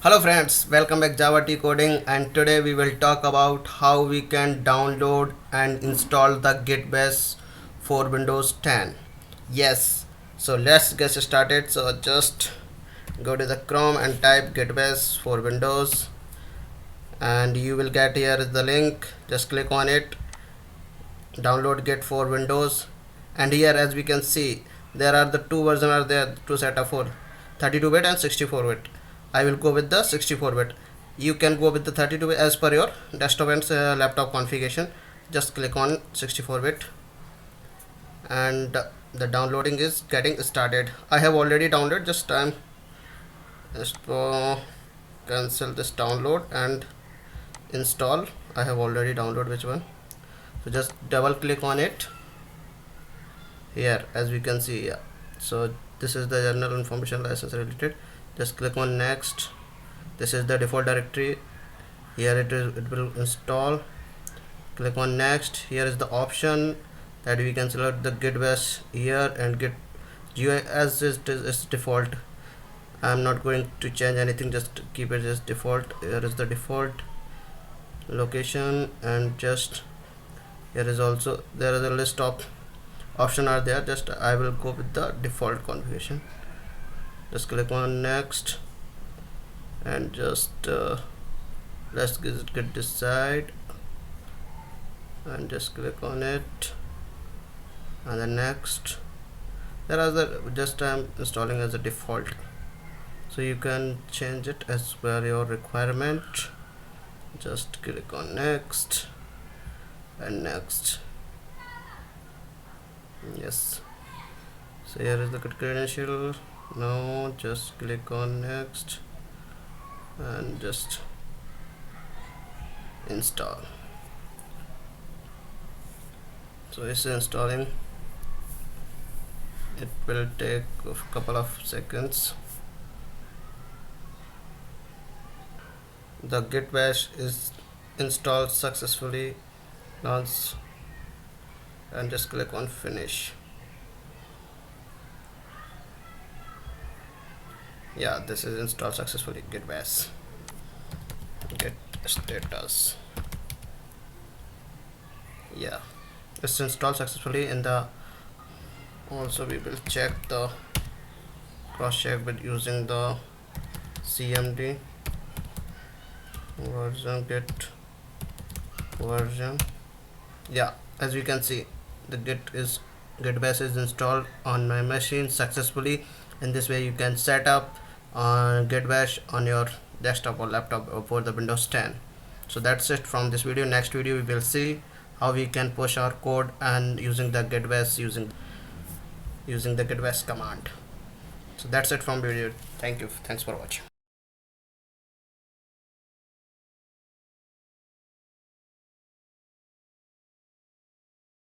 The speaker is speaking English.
Hello friends, welcome back JavaTCoding, and today we will talk about how we can download and install the Git bash for Windows 10. Yes, so let's get started. So just go to the Chrome and type Git bash for Windows, and you will get here is the link. Just click on it, download Git for Windows, and here as we can see there are the two versions are there to set up for 32-bit and 64-bit. I will go with the 64-bit. You can go with the 32-bit as per your desktop and laptop configuration. Just click on 64-bit and the downloading is getting started. I have already downloaded, just cancel this download and install. I have already downloaded which one, so just double click on it here as we can see. Yeah, so this is the general information license related. Just click on next. This is the default directory. Here it will install. Click on next. Here is the option that we can select the git bash here and git GUI as is default. I am not going to change anything, just keep it as default. Here is the default location, and just here is also there is a list of option are there. Just I will go with the default configuration. Just click on next and just let's get this side and just click on it and then next. There are the just I'm installing as a default, so you can change it as per your requirement. Just click on next and next. Yes, so here is the credential. Now just click on next and just install. So it's installing. It will take a couple of seconds. The git bash is installed successfully. Launch and just click on finish. Yeah, this is installed successfully. Git bash, git status. Yeah, it's installed successfully. In the also we will check the cross check with using the cmd version git version. Yeah, as we can see the git bash is installed on my machine successfully. In this way you can set up git bash on your desktop or laptop for the Windows 10. So that's it from this video. Next video we will see how we can push our code and using the git bash using the git bash command. So that's it from video. Thank you, thanks for watching.